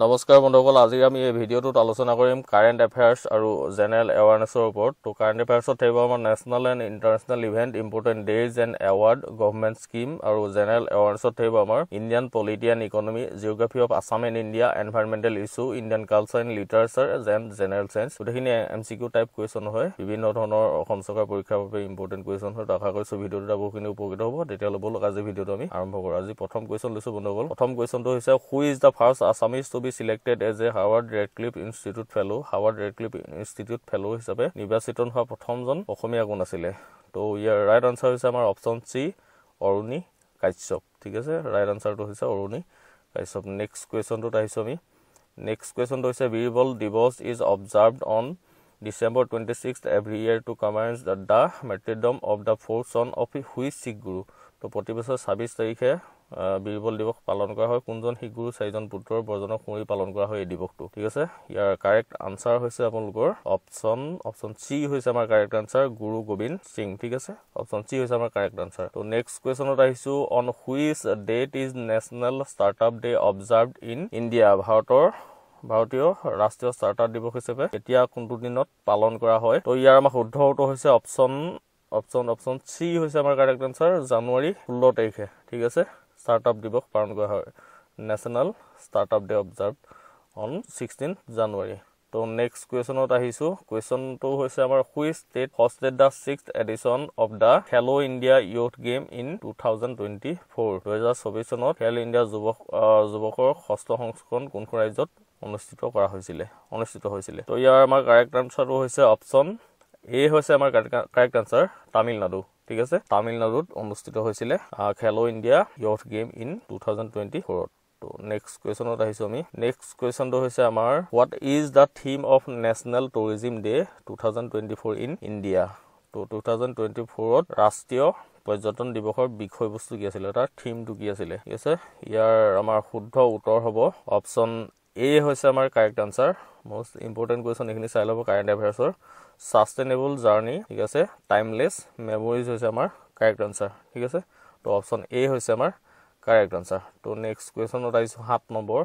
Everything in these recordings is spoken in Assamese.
নমস্কাৰ বন্ধুসকল, আজি আমি এই ভিডিঅ'টোত আলোচনা কৰিম কাৰেণ্ট এফেয়াৰ্ছ আৰু জেনেৰেল এৱাৰনেছৰ ওপৰত। তো কাৰেণ্ট এফেয়াৰ্ছত থাকিব আমাৰ national and international event, important days and award, government scheme, আৰু জেনেৰেল এৱাৰনেছত থাকিব আমাৰ Indian polity and economy, geography of Assam and India, environmental issue, Indian culture and literature and general science. গোটেইখিনি MCQ টাইপ কুৱেশ্যন হয়, বিভিন্ন ধৰণৰ অসম চৰকাৰ পৰীক্ষাৰ বাবে ইম্পৰ্টেণ্ট কুৱেশ্যন হয়। আশা কৰিছোঁ ভিডিঅ'টোত বহুখিনি উপকৃত হ'ব। তেতিয়াহ'লে ব'লক আজি ভিডিঅ'টো আমি আৰম্ভ কৰোঁ। আজি প্ৰথম কুৱেশ্যন লৈছোঁ বন্ধুসকল। প্ৰথম কুৱেশ্যনটো হৈছে who is the first Assamese to be selected as a Howard Radcliffe Institute Fellow? Howard Radcliffe Institute Fellow হিচাপে নিৰ্বাচিত হোৱা প্ৰথমজন অসমীয়া কোন আছিলে? তো ইয়াৰ ৰাইট আনচাৰ হৈছে আমাৰ অপশ্যন চি, অৰুণী কাশ্যপ। ঠিক আছে, ৰাইট আনচাৰটো হৈছে অৰুণী কাশ্যপ। নেক্সট কুৱেশ্যনটোত আহিছোঁ আমি। নেক্সট কুৱেশ্যনটো হৈছে বীৰবল দিৱস is observed on December 26th every year to commemorate the martyrdom of the fourth son of which Sikh Guru? তো প্ৰতি বছৰ 26 তাৰিখে বীৰবল দিৱস পালন কৰা হয়। কোনজন শিখ গুৰু 4জন পুত্ৰৰ বৰ্জনক সুঁৱৰি পালন কৰা হয় এই দিৱসটো? ঠিক আছে, ইয়াৰ কাৰেক্ট আনচাৰ হৈছে আপোনালোকৰ অপশ্যন চি হৈছে আমাৰ কাৰেক্ট আনচাৰ, গুৰু গোবিন্দ সিং। ঠিক আছে, অপশ্যন চি হৈছে আমাৰ কাৰেক্ট আনচাৰ। তো নেক্সট কুৱেশ্যনত আহিছোঁ, on which date is national startup day observed in India? ভাৰতীয় ৰাষ্ট্ৰীয় ষ্টাৰ্টআপ দিৱস হিচাপে এতিয়া কোনটো দিনত পালন কৰা হয়? তো ইয়াৰ আমাৰ শুদ্ধ উত্তৰ হৈছে অপশ্যন চি হৈছে আমাৰ কাৰেক্ট আনচাৰ, জানুৱাৰী 16 তাৰিখে। ঠিক আছে, ষ্টাৰ্টআপ দিৱস পালন কৰা হয়। National startup day observed on 16 January. তো নেক্সট কুৱেশ্যনত আহিছোঁ। কুৱেশ্যনটো হৈছে আমাৰ which state hosted the 6th edition of the Khelo India youth game in 2024? 2024 চনত খেল ইণ্ডিয়া যুৱকৰ 6ষ্ঠ সংস্কৰণ কোনখন ৰাজ্যত অনুষ্ঠিত হৈছিলে? তো ইয়াৰ আমাৰ কাৰেক্ট আনচাৰটো হৈছে অপশ্যন এ হৈছে আমাৰ কাৰেক্ট আনচাৰ, তামিলনাডু। ঠিক আছে, তামিলনাডুত অনুষ্ঠিত হৈছিলে খেলো ইণ্ডিয়া ইউথ গেম ইন 2024। তো নেক্সট কুৱেশ্যনত আহিছোঁ আমি। নেক্সট কুৱেশ্যনটো হৈছে আমাৰ what is the theme of national tourism day 2024 in India? তো 2024ত ৰাষ্ট্ৰীয় পৰ্যটন দিৱসৰ বিষয়বস্তু কি আছিলে, তাৰ থিমটো কি আছিলে? ঠিক আছে, ইয়াৰ আমাৰ শুদ্ধ উত্তৰ হ'ব অপশ্যন এ হৈছে আমাৰ correct answer. Most important question এইখিনি চাই ল'ব কাৰেণ্ট এফেয়াৰ্ছৰ। ছাষ্টেইনেবল জাৰ্ণি, ঠিক আছে, টাইমলেছ মেমৰিজ হৈছে আমাৰ কাৰেক্ট আনচাৰ। ঠিক আছে, তো অপশ্যন এ হৈছে আমাৰ কাৰেক্ট আনচাৰ। তো নেক্সট কুৱেশ্যনত আহিছোঁ 7 number.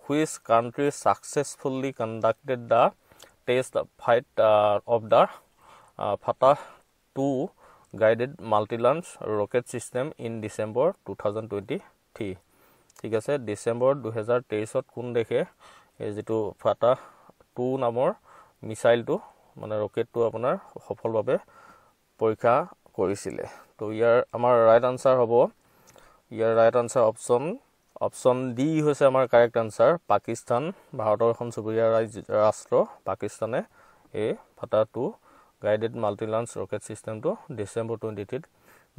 Which country successfully conducted the test flight of the Fatah 2 guided multilaunch rocket system in December 2023? ঠিক আছে, ডিচেম্বৰ 2023ত কোন দেশে এই যিটো ফাটাহ 2 নামৰ মিছাইলটো মানে ৰকেটটো আপোনাৰ সফলভাৱে পৰীক্ষা কৰিছিলে? তো ইয়াৰ আমাৰ ৰাইট আনচাৰ হ'ব, অপশ্যন ডি হৈছে আমাৰ কাৰেক্ট আনচাৰ, পাকিস্তান। ভাৰতৰ এখন চুবুৰীয়া ৰাষ্ট্ৰ পাকিস্তানে এই ফাটাহ 2 গাইডেড মাল্টিলাঞ্চ ৰকেট ছিষ্টেমটো ডিচেম্বৰ 23ত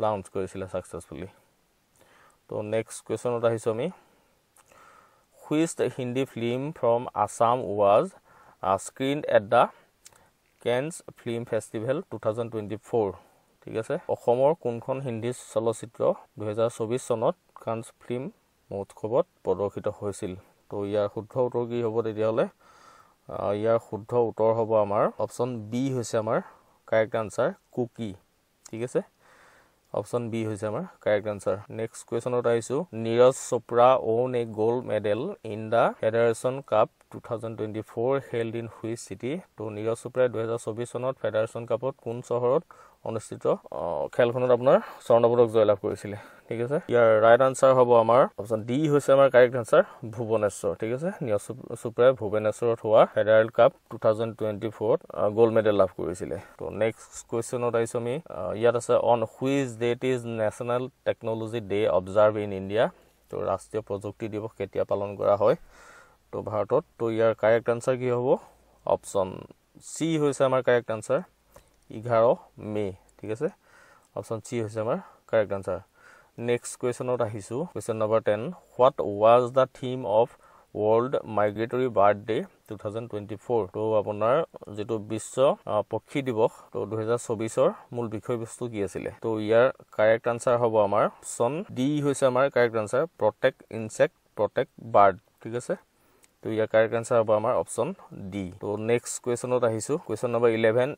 লঞ্চ কৰিছিলে ছাকচেছফুলি। তো নেক্সট কুৱেশ্যনত আহিছোঁ আমি। Which Hindi film from Assam was screened at the Cannes film festival 2024? ঠিক আছে, অসমৰ কোনখন হিন্দী চলচ্চিত্ৰ 2024 চনত কানছ ফিল্ম মহোৎসৱত প্ৰদৰ্শিত হৈছিল? তো ইয়াৰ শুদ্ধ উত্তৰ কি হ'ব তেতিয়াহ'লে? ইয়াৰ শুদ্ধ উত্তৰ হ'ব আমাৰ অপশ্যন বি হৈছে আমাৰ কাৰেক্ট আনচাৰ, কুকি। ঠিক আছে, অপশ্যন বি হৈছে আমাৰ কাৰেক্ট আনচাৰ। নেক্সট কুৱেশ্যনত আহিছোঁ। Neeraj Chopra won a gold medal in the federation cup 2024 held in which city? তো নীৰজ চোপ্ৰাই 2024 চনত ফেডাৰেশ্যন কাপত কোন চহৰত অনুষ্ঠিত খেলখনত আপোনাৰ স্বৰ্ণ পদক জয়লাভ কৰিছিলে? ঠিক আছে, ইয়াৰ ৰাইট আনচাৰ হ'ব আমাৰ অপশ্যন ডি হৈছে আমাৰ কাৰেক্ট আনচাৰ, ভুৱনেশ্বৰ। ঠিক আছে, নীৰজ চোপ্ৰাই ভুৱনেশ্বৰত হোৱা ফেডাৰেল কাপ 2024ত গ'ল্ড মেডেল লাভ কৰিছিলে। তো নেক্সট কুৱেশ্যনত আহিছোঁ আমি। ইয়াত আছে on which date is national technology day observe in India? তো ৰাষ্ট্ৰীয় প্ৰযুক্তি দিৱস কেতিয়া পালন কৰা হয় তো ভাৰতত? তো ইয়াৰ কাৰেক্ট আনচাৰ কি হ'ব? অপশ্যন চি হৈছে আমাৰ কাৰেক্ট আনচাৰ, 11 মে'। ঠিক আছে, অপশ্যন চি হৈছে আমাৰ কাৰেক্ট আনচাৰ। নেক্সট কুৱেশ্যনত আহিছোঁ, question number 10। What was the theme of world migratory bird day 2024? তো আপোনাৰ যিটো বিশ্ব পক্ষী দিৱস তো 2024ৰ মূল বিষয়বস্তু কি আছিলে? তো ইয়াৰ কাৰেক্ট আনচাৰ হ'ব আমাৰ অপশ্যন ডি হৈছে আমাৰ correct answer, protect insect protect bird. ঠিক আছে, তো ইয়াৰ কাৰেক্ট আনচাৰ হ'ব আমাৰ অপশ্যন ডি। তো নেক্সট কুৱেশ্যনত আহিছোঁ, question number 11।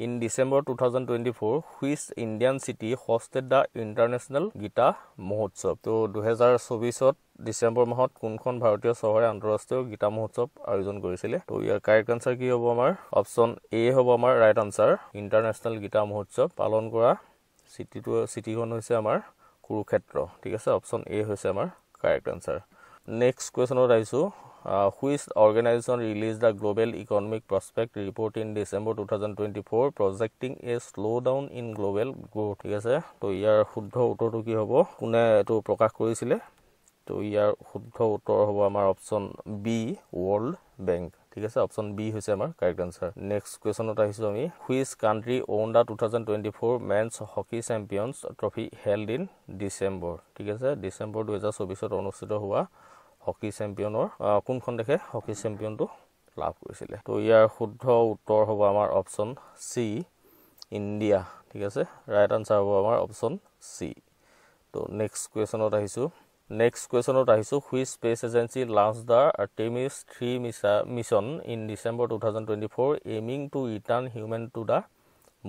In December 2024 which Indian city hosted the international Gita Mahotsav? তো 2024ত ডিসেম্বৰ মাহত কোনখন ভাৰতীয় চহৰে আন্তঃৰাষ্ট্ৰীয় গীতা মহোৎসৱ আয়োজন কৰিছিলে তো ইয়াৰ কাৰেক্ট আনসাৰ কি হ'ব আমাৰ অপচন এ হ'ব আমাৰ ৰাইট আনসাৰ ইন্টাৰনেশনাল গীতা মহোৎসৱ পালন কৰা সিটিখন হৈছে আমাৰ কুৰুক্ষেত্ৰ ঠিক আছে অপচন এ হৈছে আমাৰ কাৰেক্ট আনসাৰ নেক্সট কোৱেশ্যনত আহিছো which organization released the global economic prospect report in December 2024 projecting a slowdown in global growth ঠিক আছে তো ইয়াৰ শুদ্ধ উত্তৰটো কি হ'ব কোনে এটো প্ৰকাশ কৰিছিলে তো ইয়াৰ শুদ্ধ উত্তৰ হ'ব আমাৰ অপচন বি ওয়াৰ্ল্ড ব্যাংক ঠিক আছে অপচন বি হৈছে আমাৰ কাৰেক্ট আনসাৰ নেক্সট কোৱেশ্যনত আহিছো আমি which country owned the 2024 men's hockey champions trophy held in December ঠিক আছে ডিসেম্বৰ 2024 ত অনুষ্ঠিত হোৱা হকি চেম্পিয়নৰ কোনখন দেখে হকি চেম্পিয়নটো লাভ কৰিছিলে তো ইয়াৰ শুদ্ধ উত্তৰ হ'ব আমাৰ অপচন সি ইন্ডিয়া ঠিক আছে ৰাইট আনসাৰ হ'ব আমাৰ অপচন সি তো নেক্সট কোৱেশ্যনত আহিছো which space agency launched the Artemis 3 mission in December 2024 aiming to return human to the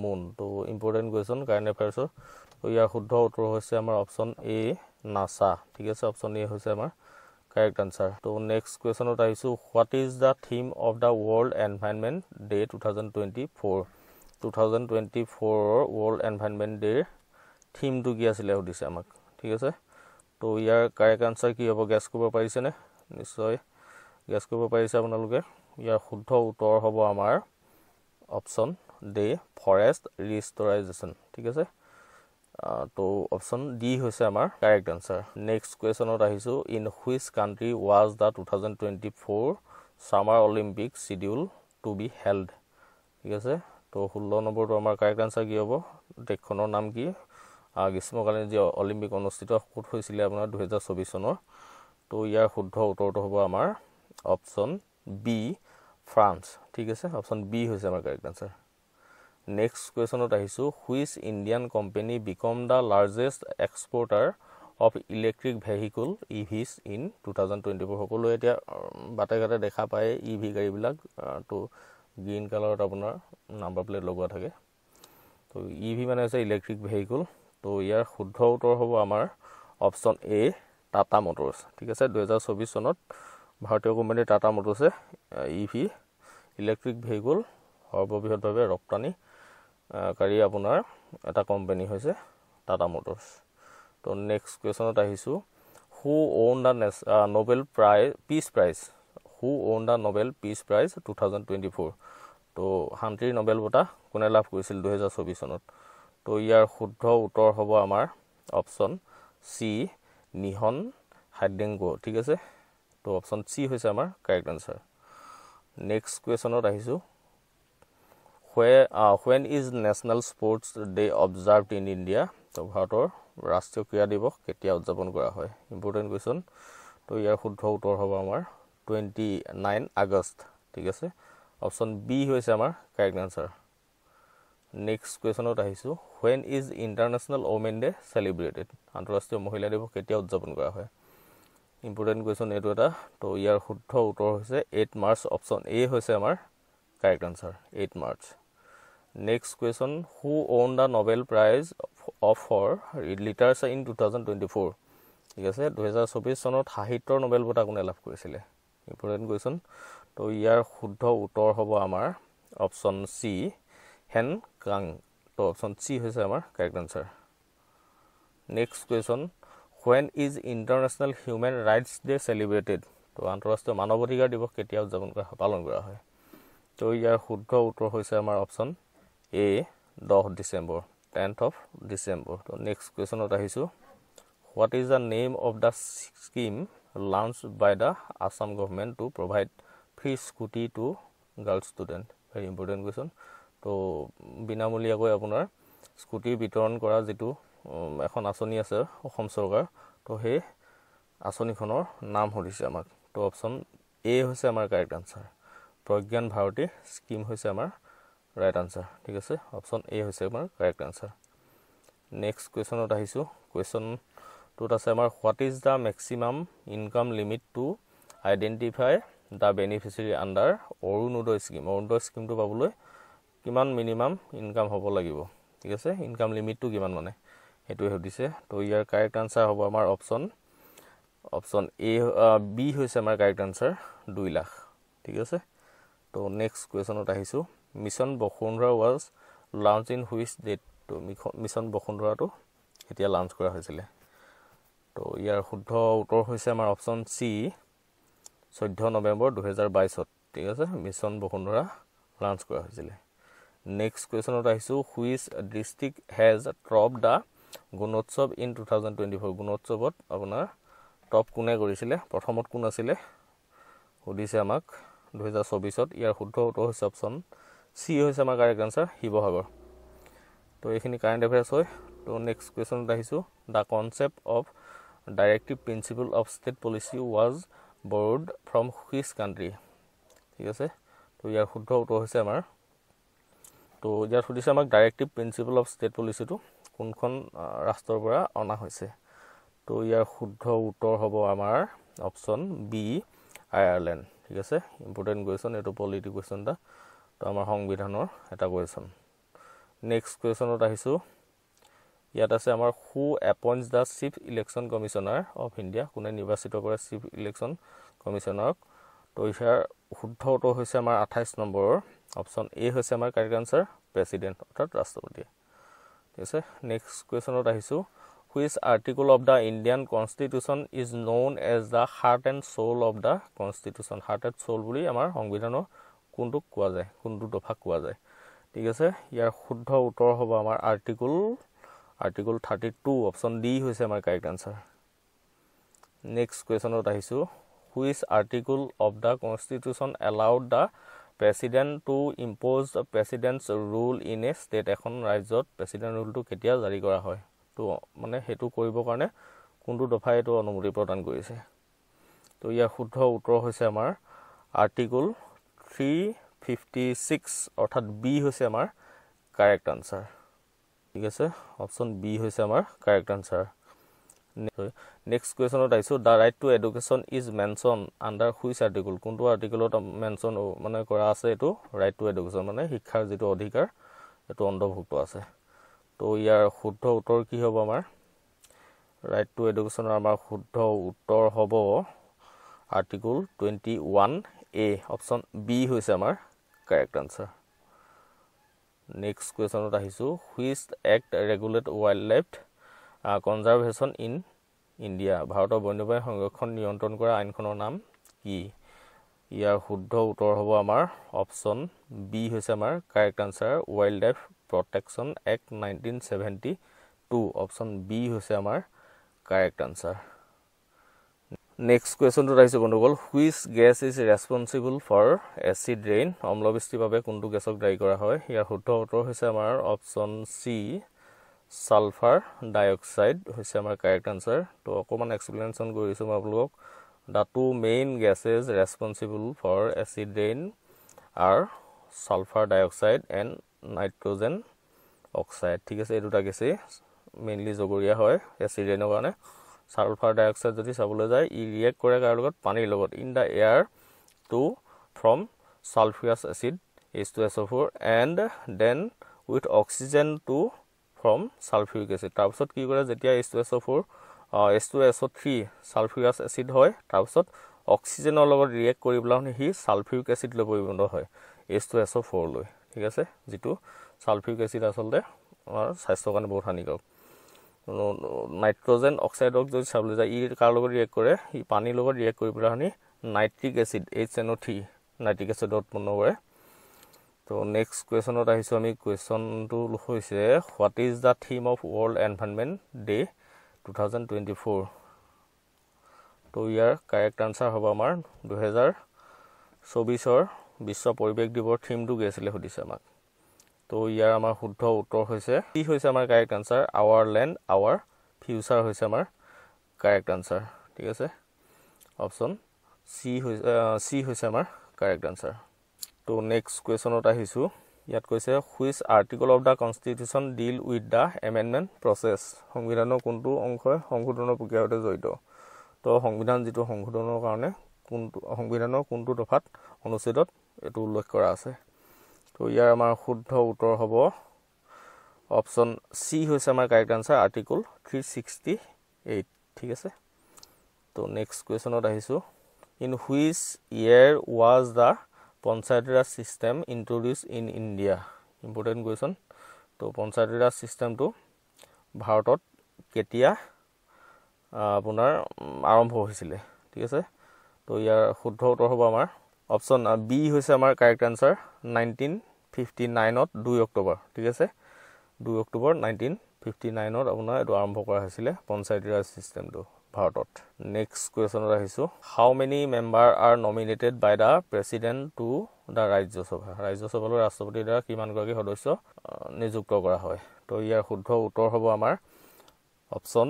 moon তো ইম্পৰ্টেন্ট কোৱেশ্যন কাৰেন্ট এফেয়াৰ্ছৰ তো ইয়াৰ শুদ্ধ উত্তৰ হৈছে আমাৰ অপচন এ নাসা ঠিক আছে অপচন এ হৈছে আমাৰ correct answer to next question ot aisu what is the theme of the world environment day 2024 world environment day theme to ki asile hodise amak thik ase to yar correct answer ki hobo guess kobo parise ne nishoy guess kobo parise apnaloke yar shuddho uttor hobo amar option d forest restoration thik ase তো অপশন ডি হৈছে আমাৰ কাৰেক্ট আনসাৰ নেক্সট কোৱেশ্যনত আহিছো in which country was the 2024 summer olympic schedule to be held ঠিক আছে তো 16 নম্বৰটো আমাৰ কাৰেক্ট আনসাৰ কি হ'ব দেশখনৰ নাম কি গ্ৰীষ্মকালীন যে অলিম্পিক অনুষ্ঠিত ক'ত হৈছিল আপোনাৰ 2024 চনৰ তো ইয়াৰ শুদ্ধ উত্তৰটো হ'ব আমাৰ অপশন বি ফ্ৰান্স ঠিক আছে অপশন বি হৈছে আমাৰ correct answer Next question ot ahisu which Indian company become the largest exporter of electric vehicle EVs in 2024 সকলো এতিয়া বাটে ঘাটে দেখা পায় EV গাড়ী বিলাক তো গ্ৰীন কালাৰত আপোনাৰ নাম্বাৰ প্লেট লগোৱা থাকে তো EV মানে আছে ইলেক্ট্ৰিক ভেহিকল তো ইয়াৰ শুদ্ধ উত্তৰ হ'ব আমাৰ অপচন এ টাটা মটৰছ ঠিক আছে 2024 চনত ভাৰতীয় কোম্পানী টাটা মটৰছে EV ইলেক্ট্ৰিক ভেহিকল সৰ্ববৃহৎভাৱে ৰপ্তানি কাৰি আপোনাৰ এটা কোম্পানী হৈছে টাটা মটৰছ তো নেক্সট কোৱেশ্যনত আহিছো who owned the Nobel Peace Prize 2024 তো শান্তিৰ নোবেল বঁটা কোনে লাভ কৰিছিল 2024 চনত তো ইয়াৰ শুদ্ধ উত্তৰ হ'ব আমাৰ অপচন সি নিহন হাইডেংগো ঠিক আছে তো অপচন সি হৈছে আমাৰ কাৰেক্ট আনসাৰ নেক্সট কোৱেশ্যনত আহিছো when is National Sports Day observed in India তো ভাৰতৰ ৰাষ্ট্ৰীয় ক্ৰীড়া দিৱস কেতিয়া উদযাপন কৰা হয় ইম্পৰ্টেন্ট কোৱেশ্যন তো ইয়াৰ শুদ্ধ উত্তৰ হ'ব আমাৰ 29 আগষ্ট ঠিক আছে অপচন বি হৈছে আমাৰ কাৰেক্ট আনসাৰ নেক্সট কোৱেশ্যনত আহিছো when is International Women Day celebrated আন্তঃৰাষ্ট্ৰীয় মহিলা দিৱস কেতিয়া উদযাপন কৰা হয় ইম্পৰ্টেন্ট কোৱেশ্যন এটো এটা তো ইয়াৰ শুদ্ধ উত্তৰ হৈছে 8 মাৰ্চ অপচন এ হৈছে আমাৰ correct answer 8 March Next question who owned the Nobel Prize for Literature in 2024 ঠিক আছে 2024 চনত সাহিত্যৰ নোবেল বঁটা কোনে লাভ কৰিছিল ইম্পৰ্টেন্ট কোৱেশ্যন তো ইয়াৰ শুদ্ধ উত্তৰ হ'ব আমাৰ অপচন সি হেন কাং তো অপচন সি হৈছে আমাৰ correct answer next question when is International Human Rights Day celebrated তো আন্তঃৰাষ্ট্ৰীয় মানৱ অধিকাৰ দিৱস কেতিয়া উদযাপন কৰা পালন কৰা হয় তো ইয়াৰ শুদ্ধ উত্তৰ হৈছে আমাৰ option A 10 December 10th of December তো next question ot ahisu what is the name of the scheme launched by the Assam government to provide free scooty to girl student very important question তো বিনামূলীয়া গৈ আপোনাৰ স্কুটি বিতৰণ কৰা যেটো এখন আঁচনি আছে অসম চৰকাৰ তো হে আঁচনিখনৰ নাম হৰিছে আমাক তো অপচন এ হৈছে আমাৰ correct answer Pragyan Bharati scheme হৈছে আমাৰ right answer ঠিক আছে অপচন এ হৈছে আমাৰ কাৰেক্ট আনসাৰ নেক্সট কোৱেশ্যনত আহিছো কোৱেশ্যন টুত আছে আমাৰ what is the maximum income limit to identify the beneficiary under Orunodoi স্কিমটো পাবলৈ কিমান মিনিমাম ইনকাম হ'ব লাগিব ঠিক আছে ইনকাম লিমিটটো কিমান মানে হেতু হেদিছে তো ইয়াৰ কাৰেক্ট আনসাৰ হ'ব আমাৰ অপচন অপশন এ বি হৈছে আমাৰ কাৰেক্ট আনসাৰ 2 লাখ ঠিক আছে তো নেক্সট কোৱেশ্যনত আহিছো mission Vasundhara was launch in which date তো মিছন বসুন্ধৰাটো এতিয়া লঞ্চ কৰা হৈছিল তো ইয়াৰ শুদ্ধ উত্তৰ হৈছে আমাৰ অপশন সি 14 নৱেম্বৰ 2022 ঠিক আছে মিছন বসুন্ধৰা লঞ্চ কৰা হৈছিল নেক্সট কোৱেশ্যনত আহিছো which district has top the Gunotsav in 2024 গুণোৎসৱত আপোনাৰ টপ কোনে কৰিছিলে প্ৰথমত কোন আছিল সুধিছে আমাক 2024ত ইয়াৰ শুদ্ধ উত্তৰ হৈছে অপশন সি হৈছে আমাৰ কাৰেক্ট আনসাৰ শিৱসাগৰ তো এইখিনি কাৰেণ্ট এফেয়াৰ্স হয় তো নেক্সট কোৱেশ্যনত আহিছো the concept of directive principle of state policy was borrowed from which country ঠিক আছে তো ইয়াৰ শুদ্ধ উত্তৰ হৈছে আমাৰ তো ইয়াৰ সুধিছে আমাক ডাইৰেক্টিভ প্ৰিন্সিপল অফ ষ্টেট পলিচিটো কোনখন ৰাষ্ট্ৰৰ পৰা অনা হৈছে তো ইয়াৰ শুদ্ধ উত্তৰ হ'ব আমাৰ অপশন বি আয়াৰল্যান্ড ঠিক আছে ইম্পৰ্টেন্ট কোৱেশ্যন এটো পলিটি কোৱেশ্যন এটা তো আমাৰ সংবিধানৰ এটা কোৱেশ্যন নেক্সট কোৱেশ্যনত আহিছো ইয়াত আছে আমাৰ who appoints the chief election commissioner of India কোনে নিৰ্বাচিত কৰে চিফ ইলেকশন কমিশনাৰক তো ইয়াৰ শুদ্ধ উত্তৰ হৈছে আমাৰ 28 নম্বৰৰ অপশন এ হৈছে আমাৰ কাৰেক্ট আনসাৰ প্ৰেসিডেন্ট অৰ্থাৎ ৰাষ্ট্ৰপতি ঠিক আছে নেক্সট কোৱেশ্যনত আহিছো which article of the Indian constitution is known as the heart and soul of the constitution heart and soul বুলি আমাৰ সংবিধানৰ কোনটো কোৱা যায় কোনটো দফা কোৱা যায় ঠিক আছে ইয়াৰ শুদ্ধ উত্তৰ হ'ব আমাৰ আৰ্টিকল 32 অপশন ডি হৈছে আমাৰ কাৰেক্ট আনসাৰ নেক্সট কোৱেশ্যনত আহিছো which article of the constitution allowed the president to impose the president's rule in a state এখন ৰাজ্যত প্ৰেসিডেন্ট ৰুলটো কেতিয়া জাৰি কৰা হয় তো মানে হেতু কৰিব কাৰণে কোনটো দফাই এটো অনুমতি প্ৰদান কৰিছে তো ইয়াৰ শুদ্ধ উত্তৰ হৈছে আমাৰ আৰ্টিকল 356 অৰ্থাৎ বি হৈছে আমাৰ কাৰেক্ট আনসাৰ ঠিক আছে অপশন বি হৈছে আমাৰ কাৰেক্ট আনসাৰ নেক্সট কোৱেশ্যনত আহিছো দা right to education is mention under which article কোনটো আৰ্টিকলত মেনশন মানে কৰা আছে এটো ৰাইট টু এডুকেশ্যন মানে শিক্ষাৰ যেটো অধিকাৰ এটো অন্তৰ্ভুক্ত আছে তো ইয়াৰ শুদ্ধ উত্তৰ কি হ'ব আমাৰ ৰাইট টু এডুকেশ্যনৰ আমাৰ শুদ্ধ উত্তৰ হ'ব আৰ্টিকল 21 এ অপশন বি হৈছে আমাৰ কাৰেক্ট আনসাৰ নেক্সট কোৱেশ্যনত আহিছো which act regulate wild life conservation in India ভাৰতৰ বন্যপ্ৰাণী সংৰক্ষণ নিয়ন্ত্ৰণ কৰা আইনখনৰ নাম কি ইয়াৰ শুদ্ধ উত্তৰ হ'ব আমাৰ অপশন বি হৈছে আমাৰ correct answer wildlife protection act 1972 option B হৈছে আমাৰ কাৰেক্ট আনসাৰ নেক্সট কোৱেশ্যনটো আহিছে বন্ধুসকল which gas is responsible for acid rain অম্লবৃষ্টিৰ বাবে কোনটো গেছক দায়ী কৰা হয় ইয়াৰ শুদ্ধ উত্তৰ হৈছে আমাৰ অপশন সি সালফাৰ ডাইঅক্সাইড হৈছে আমাৰ কাৰেক্ট আনসাৰ তো অকমান এক্সপ্লেনেশ্যন কৰিছো মই আপোনালোকক the two main gases responsible for acid rain are sulphur dioxide and nitrogen oxide ঠিক আছে এই দুটা গেছে মেইনলি জগৰীয়া হয় এচিড ৰেইনৰ কাৰণে সালফাৰ ডাইঅক্সাইড যদি চাবলৈ যায় ই ৰিয়েক্ট কৰে কাৰ লগত পানীৰ লগত in the air to form sulphurous acid H2SO4 and then with oxygen to from sulfuric acid তাৰপিছত কি কৰে যেতিয়া H2SO4 H2SO3 সালফিয়াছ এচিড হয় তাৰপিছত অক্সিজেনৰ লগত ৰিয়েক্ট কৰি পেলানি হি সালফিউৰিক এচিড লৈ পৰিৱৰ্তন হয় H2SO4 লৈ ঠিক আছে যেটো সালফিউৰিক এচিড আচলতে আমাৰ স্বাস্থ্যৰ কাৰণে বহুত হানিকাৰক নাইট্ৰজেন অক্সাইডক যদি চাবলৈ যায় ই কাৰ লগত ৰিয়েক্ট কৰে ই পানীৰ লগত ৰিয়েক্ট কৰি পেলানি nitric acid HNO3 nitric acid উৎপন্ন কৰে তো নেক্সট কোৱেশ্যনত আহিছো আমি কোৱেশ্যনটো হৈছে what is the theme of world environment day 2024 তো ইয়াৰ কাৰেক্ট আনসাৰ হ'ব আমাৰ 2024 বিশ্ব পৰিৱেশ দিৱসৰ থিমটো কি আছিল সুধিছে আমাক তো ইয়াৰ আমাৰ শুদ্ধ উত্তৰ হৈছে কি হৈছে আমাৰ correct answer our land our future হৈছে আমাৰ কাৰেক্ট আনসাৰ ঠিক আছে অপশন সি হৈছে আমাৰ কাৰেক্ট আনসাৰ তো নেক্সট কোৱেশ্যনত আহিছো ইয়াত কৈছে which article of the constitution deal with the amendment process সংবিধানৰ কোনটো অংশই সংশোধনৰ প্ৰক্ৰিয়াৰ সৈতে জড়িত তো সংবিধান যেটো সংশোধনৰ কাৰণে কোনটো সংবিধানৰ কোনটো দফাত অনুচ্ছেদত এটো উল্লেখ কৰা আছে তো ইয়াৰ আমাৰ শুদ্ধ উত্তৰ হ'ব অপশন সি হৈছে আমাৰ কাৰেক্ট আনসাৰ আৰ্টিকল 368 ঠিক আছে তো নেক্সট কুৱেশ্যনত আহিছোঁ in which year was the Panchayati Raj system introduce in India important question তো পঞ্চায়তী ৰাজ ছিষ্টেমটো ভাৰতত কেতিয়া আপোনাৰ আৰম্ভ হৈছিলে ঠিক আছে তো ইয়াৰ শুদ্ধ উত্তৰ হ'ব আমাৰ অপশ্যন বি হৈছে আমাৰ কাৰেক্ট আনসাৰ 1959ত 2 অক্টোবৰ ঠিক আছে 2 অক্টোবৰ 1959ত আপোনাৰ এটো আৰম্ভ কৰা হৈছিলে পঞ্চায়তী ৰাজ ছিষ্টেমটো ভাৰতত নেক্সট কুৱেশ্যনত আহিছোঁ how many members are nominated by the president to the ৰাজ্যসভালৈ ৰাষ্ট্ৰপতিৰ দ্বাৰা কিমানগৰাকী সদস্য নিযুক্ত কৰা হয় তো ইয়াৰ শুদ্ধ উত্তৰ হ'ব আমাৰ অপশ্যন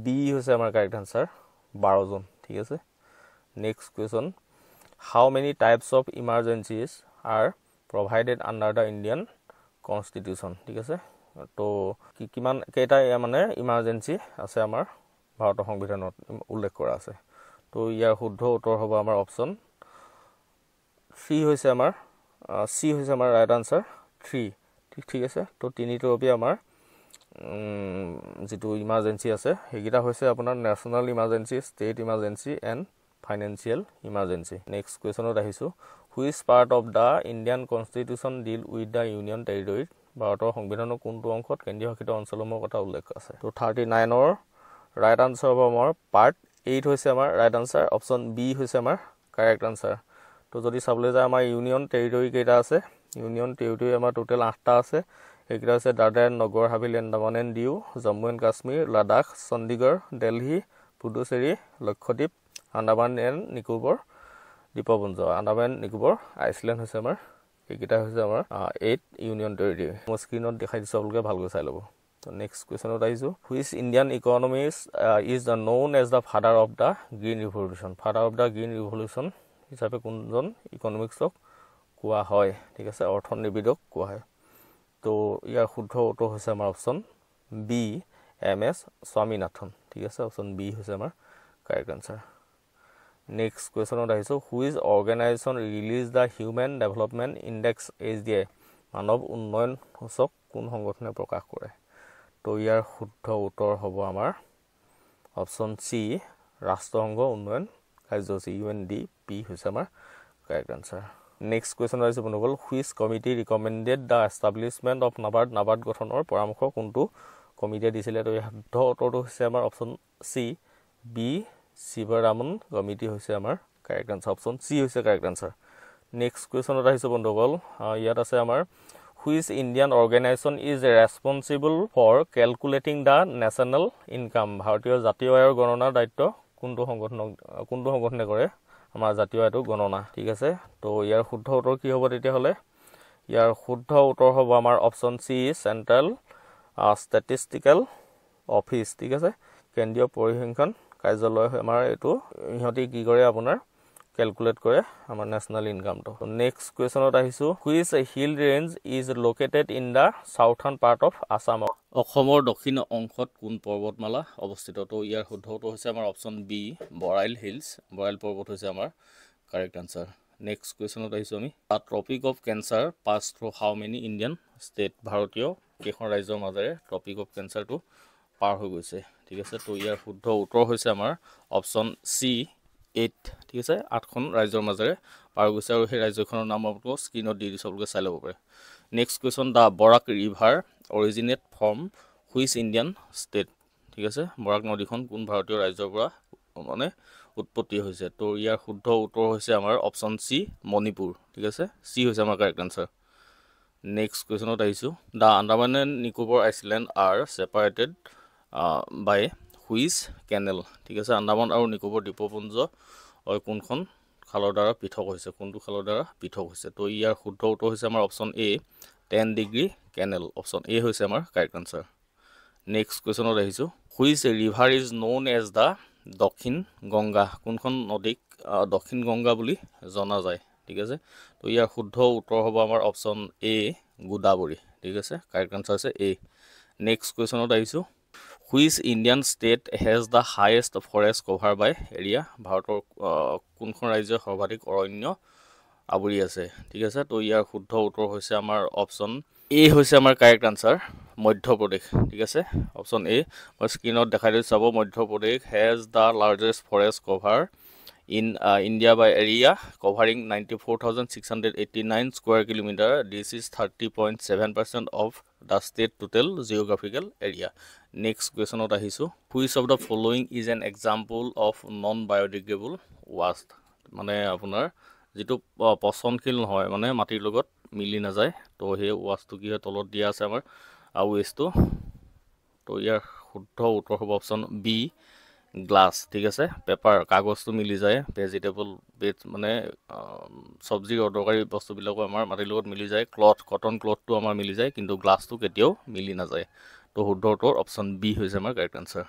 বি হৈছে আমাৰ কাৰেক্ট আনসাৰ 12 জন ঠিক আছে next question how many types of emergencies are provided under the Indian constitution ঠিক আছে তো কিমান কেইটা মানে ইমাৰ্জেঞ্চি আছে আমাৰ ভাৰতৰ সংবিধানত উল্লেখ কৰা আছে তো ইয়াৰ শুদ্ধ উত্তৰ হ'ব আমাৰ অপশ্যন সি হৈছে আমাৰ ৰাইট আনসাৰ 3 ঠিক আছে তো তিনিটোৰপি আমাৰ যেটো ইমাৰ্জেঞ্চি আছে হেগিটা হৈছে আপোনাৰ national emergency state emergency and financial emergency next কুৱেশ্যনত আহিছোঁ which part of the Indian constitution deal with the union টেৰিটৰীত ভাৰতৰ সংবিধানৰ কোনটো অংশত কেন্দ্ৰীয় শাসিত অঞ্চলসমূহৰ কথা উল্লেখ আছে তো 39ৰ ৰাইট আনসাৰ হ'ব আমাৰ পাৰ্ট 8 হৈছে আমাৰ ৰাইট আনসাৰ অপশ্যন বি হৈছে আমাৰ কাৰেক্ট আনসাৰ তো যদি চাবলৈ যায় আমাৰ ইউনিয়ন টেৰিটৰী কেইটা আছে ইউনিয়ন টেৰিটৰী আমাৰ টোটেল 8টা আছে এইকেইটা হৈছে দাদৰ Nagar Haveli Andaman and Diu Jammu and Kashmir Ladakh Chandigarh Delhi Puducherry Lakshadweep Andaman and Nicobar দ্বীপপুঞ্জ আন্দামান নিকোবৰ আইচলেণ্ড হৈছে আমাৰ এইকেইটা হৈছে আমাৰ 8 ইউনিয়ন টেৰিটৰী মই স্ক্ৰীনত দেখাই দিছোঁ আপোনালোকে ভালকৈ চাই ল'ব তো নেক্সট কুৱেশ্যনত আহিছোঁ which Indian economics is the known as the father of the green revolution হিচাপে কোনজন ইকনমিক্সক কোৱা হয় ঠিক আছে অৰ্থনীতিবিদক কোৱা হয় তো ইয়াৰ শুদ্ধ উত্তৰ হৈছে আমাৰ অপশ্যন বি MS স্বামীনাথন ঠিক আছে অপশ্যন বি হৈছে আমাৰ কাৰেক্ট আনসাৰ নেক্সট কুৱেশ্যনত আহিছোঁ which organisation release the human development index HDI মানৱ উন্নয়ন সূচক কোন সংগঠনে প্ৰকাশ কৰে তো ইয়াৰ শুদ্ধ উত্তৰ হ'ব আমাৰ অপশ্যন চি ৰাষ্ট্ৰসংঘ উন্নয়ন কাৰ্যসূচী UNDP হৈছে আমাৰ কাৰেক্ট আনসাৰ নেক্সট কুৱেশ্যন আহিছে বন্ধুসকল which committee recommended the establishment of NABARD গঠনৰ পৰামৰ্শ কোনটো কমিটিয়ে দিছিলে তো ইয়াৰ শুদ্ধ উত্তৰটো হৈছে আমাৰ option C B Sivaraman committee হৈছে আমাৰ কাৰেক্ট আনসাৰ অপশ্যন চি হৈছে কাৰেক্ট আনসাৰ নেক্সট কুৱেশ্যনত আহিছে বন্ধুসকল ইয়াত আছে আমাৰ which Indian organisation is responsible for calculating the national income ভাৰতীয় জাতীয় আয়ৰ গণনাৰ দায়িত্ব কোনটো সংগঠনে কৰে আমাৰ জাতীয় আয়টো গণনা ঠিক আছে তো ইয়াৰ শুদ্ধ উত্তৰ কি হ'ব তেতিয়াহ'লে ইয়াৰ শুদ্ধ উত্তৰ হ'ব আমাৰ option C central statistical office ঠিক আছে কেন্দ্ৰীয় পৰিসংখ্যান কাৰ্যালয় আমাৰ এইটো ইহঁতি কি কৰে আপোনাৰ ক্যালকুলেট কৰে আমাৰ ন্যাশনাল ইনকামটো নেক্সট কোৱেশ্যনত আহিছো which hill range is located in the southern part of Assam অসমৰ দক্ষিণ অংশত কোন পৰ্বতমালা অৱস্থিত তো ইয়াৰ শুদ্ধ উত্তৰ হৈছে আমাৰ option B Barail hills Barail পৰ্বত হৈছে আমাৰ কাৰেক্ট আনসাৰ নেক্সট কোৱেশ্যনত আহিছো আমি আ tropic of cancer pass through how many Indian state ভাৰতীয় কেইখন ৰাজ্যৰ মাজেৰে ট্ৰপিক অফ কেন্সাৰটো পাৰ হৈ গৈছে ঠিক আছে তো ইয়াৰ শুদ্ধ উত্তৰ হৈছে আমাৰ অপচন সি 8 ঠিক আছে 8খন ৰাজ্যৰ মাজেৰে পাৰ গৈছে আৰু সেই ৰাজ্যখনৰ নাম আপোনালোক স্ক্ৰীনত দি দিছো আপোনালোকে চাই ল'ব পাৰে next question the Barak river originate from which Indian state ঠিক আছে বৰাক নদীখন কোন ভাৰতীয় ৰাজ্যৰ পৰা মানে উৎপত্তি হৈছে তো ইয়াৰ শুদ্ধ উত্তৰ হৈছে আমাৰ অপচন সি মণিপুৰ ঠিক আছে সি হৈছে আমাৰ কাৰেক্ট আনসাৰ নেক্সট কোৱেশ্যনত আহিছো the Andaman and Nicobar island are separated by which canal ঠিক আছে আন্দামান আৰু নিকোবৰ দ্বীপপুঞ্জ কোনখন খালৰ দ্বাৰা পৃথক হৈছে কোনটো খালৰ দ্বাৰা পৃথক হৈছে তো ইয়াৰ শুদ্ধ উত্তৰ হৈছে আমাৰ option A 10 degree canal option A হৈছে আমাৰ কাৰেক্ট আনসাৰ নেক্সট কোৱেশ্যনত আহিছো which river is known as the Dakshin Ganga কোনখন নদীক দক্ষিণ গংগা বুলি জনা যায় ঠিক আছে তো ইয়াৰ শুদ্ধ উত্তৰ হ'ব আমাৰ অপচন এ গোদাবৰী ঠিক আছে কাৰেক্ট আনসাৰ আছে এ নেক্সট কোৱেশ্যনত আহিছো which Indian state has the highest forest cover by area ভাৰতৰ কোনখন ৰাজ্যৰ সৰ্বাধিক অৰণ্য আৱৰি আছে ঠিক আছে তো ইয়াৰ শুদ্ধ উত্তৰ হৈছে আমাৰ অপচন এ হৈছে আমাৰ কাৰেক্ট আনসাৰ মধ্যপ্ৰদেশ ঠিক আছে অপশ্যন এ মই স্ক্ৰীনত দেখাই দিছোঁ চাব Madhya Pradesh has the largest forest cover in India by area covering 94,689 square kilometer. This is 30.7% of the state total geographical area. Next question ot ahisu, which of the following is an example of non biodegradable waste? মানে আপোনাৰ যেটো পচনশীল নহয় মানে মাটিৰ লগত মিলি না যায় তো হে ওয়াস্তু কি হয় তলত দিয়া আছে আমাৰ আৰু ওয়েষ্টটো তো ইয়াৰ শুদ্ধ উত্তৰ হ'ব অপশ্যন বি গ্লাছ ঠিক আছে পেপাৰ কাগজটো মিলি যায় ভেজিটেবল বেজ মানে সবজি অদৰকাৰী বস্তুবিলাকো আমাৰ মাটিৰ লগত মিলি যায় ক্লথ কটন ক্লথটো আমাৰ মিলি যায় কিন্তু গ্লাছটো কেতিয়াও মিলি নাযায় তো শুদ্ধ উত্তৰ অপশ্যন বি হৈছে আমাৰ কাৰেক্ট আনসাৰ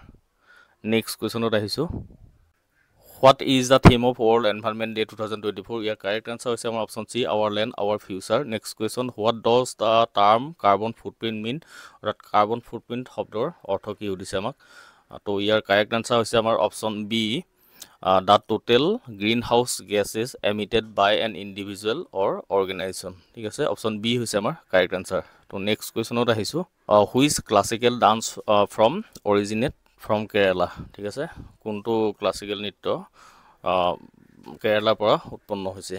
নেক্সট কোৱেশ্যনত আহিছো What is the theme of World Environment Day 2024? Your correct answer is option C, our land, our future. Next question, what does the term carbon footprint mean? That carbon footprint শব্দৰ অৰ্থ কি উদিছে আমাক তো ইয়াৰ কাৰেক্ট আনসাৰ হৈছে আমাৰ option B the total greenhouse gases emitted by an individual or organization ঠিক আছে অপশ্যন বি হৈছে আমাৰ কাৰেক্ট আনসাৰ তো নেক্সট কোৱেশ্যনত আহিছো which classical dance from originate from Kerala ঠিক আছে কোনটো ক্লাসিক্যাল নৃত্য কেৰালাৰ পৰা উৎপন্ন হৈছে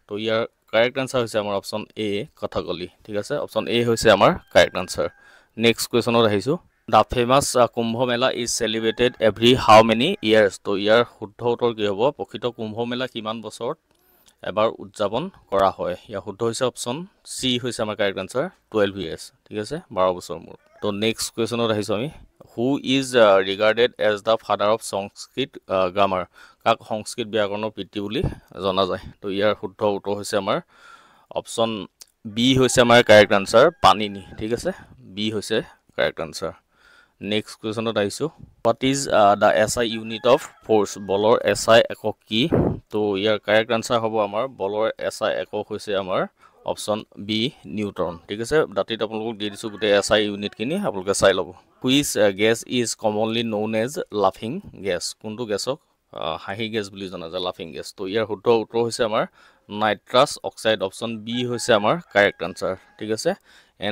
তো ইয়াৰ কাৰেক্ট আনসাৰ হৈছে আমাৰ অপশ্যন এ কথাকলি ঠিক আছে অপশ্যন এ হৈছে আমাৰ কাৰেক্ট আনসাৰ নেক্সট কোৱেশ্যনত আহিছো The famous Kumbh Mela is celebrated every how many years? তো ইয়াৰ শুদ্ধ উত্তৰ কি হ'ব প্ৰকৃত কুম্ভ মেলা কিমান বছৰত এবাৰ উদযাপন কৰা হয় ইয়াৰ শুদ্ধ হৈছে অপশ্যন সি হৈছে আমাৰ কাৰেক্ট আনসাৰ 12 years ঠিক আছে 12 বছৰ মূৰ তো নেক্সট কোৱেশ্যনত আহিছো আমি who is regarded as the father of Sanskrit grammar কাক সংস্কৃত ব্যাকৰণৰ পিতৃ বুলি জনা যায় তো ইয়াৰ শুদ্ধ উত্তৰ হৈছে আমাৰ অপশ্যন বি হৈছে আমাৰ কাৰেক্ট আনসাৰ পানিনি ঠিক আছে বি হৈছে কাৰেক্ট আনসাৰ নেক্সট কোৱেশ্যনত আহিছো what is the SI unit of force বলৰ SI একক কি তো ইয়াৰ কাৰেক্ট আনসাৰ হ'ব আমাৰ বলৰ SI একক হৈছে আমাৰ অপশ্যন বি নিউটন ঠিক আছে দাঁতিত আপোনালোকক দি দিছো গোটেই SI ইউনিট কিনি আপোনালোকে চাই ল'ব which gas is commonly known as laughing gas কোনটো গেছক হাঁহি গেছ বুলি জনা যায় লাফিং গেছ তো ইয়াৰ শুদ্ধ উত্তৰ হৈছে আমাৰ নাইট্ৰাছ অক্সাইড অপশ্যন বি হৈছে আমাৰ কাৰেক্ট আনসাৰ ঠিক আছে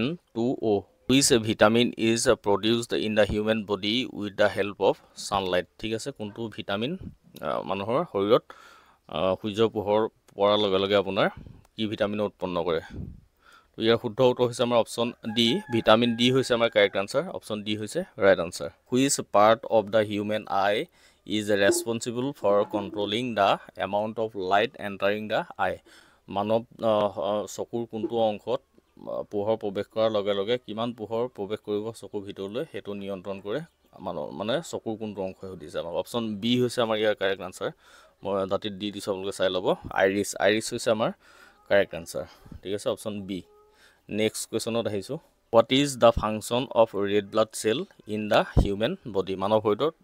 N2O which vitamin is produced in the human body with the help of sunlight ঠিক আছে কোনটো ভিটামিন মানুহৰ শৰীৰত সূৰ্যৰ পোহৰ পৰাৰ লগে লগে আপোনাৰ কি ভিটামিন উৎপন্ন কৰে তো ইয়াৰ শুদ্ধ উত্তৰ হৈছে আমাৰ অপশ্যন ডি ভিটামিন ডি হৈছে আমাৰ কাৰেক্ট আনসাৰ অপশ্যন ডি হৈছে right answer which part of the human eye is responsible for controlling the amount of light entering the eye মানৱ চকুৰ কোনটো অংশত পোহৰ প্ৰৱেশ কৰাৰ লগে লগে কিমান পোহৰ প্ৰৱেশ কৰিব চকুৰ ভিতৰলৈ হেতু নিয়ন্ত্ৰণ কৰে মানে চকুৰ কোনটো অংশ সুধিছে আমাৰ অপশ্যন বি হৈছে আমাৰ ইয়াৰ কাৰেক্ট আনসাৰ মই দাঁতিত দি দিছো আপোনালোকে চাই ল'ব আইৰিছ হৈছে আমাৰ কাৰেক্ট আনসাৰ ঠিক আছে অপশ্যন বি নেক্সট কোৱেশ্যনত আহিছো what is the function of red blood cell in the human body মানৱ শৰীৰত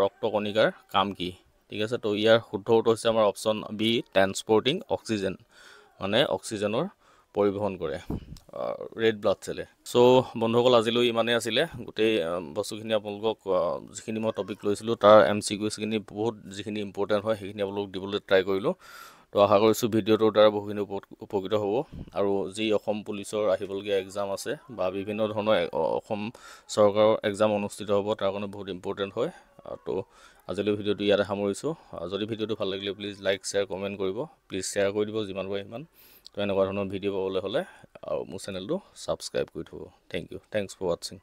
ৰক্ত কণিকাৰ কাম কি ঠিক আছে তো ইয়াৰ শুদ্ধ উত্তৰ হৈছে আমাৰ অপশ্যন বি ট্ৰান্সপৰ্টিং অক্সিজেন মানে অক্সিজেনৰ পৰিবহন কৰে ৰেড ব্লাড সেলে সো বন্ধুসকল আজিলৈ ইমানে আছিল গোটেই বস্তুখিনি আপোনালোকক যিখিনি মই টপিক লৈছিলো তাৰ এমসিকিউজ খিনি বহুত যিখিনি ইম্পৰ্টেন্ট হয় সেইখিনি আপোনালোক দিবলৈ ট্ৰাই কৰিলো তো আশা কৰিছো ভিডিওটোৰ দ্বাৰা বহুখিনি উপকৃত হ'ব আৰু যি অসম পুলিচৰ আহিবলগীয়া এক্সাম আছে বা বিভিন্ন ধৰণৰ অসম চৰকাৰৰ এক্সাম অনুষ্ঠিত হ'ব তাৰ কাৰণে বহুত ইম্পৰ্টেন্ট হয় তো আজিলৈ ভিডিওটো ইয়াতে সামৰিছো যদি ভিডিওটো ভাল লাগিলে প্লিজ লাইক শেয়াৰ কমেন্ট কৰিব প্লিজ শেয়াৰ কৰি দিব যিমান পাৰে ইমান তো এনেকুৱা ধৰণৰ ভিডিও পাবলৈ হলে আৰু মোৰ চেনেলটো সাবস্ক্ৰাইব কৰি থব thank you thanks for watching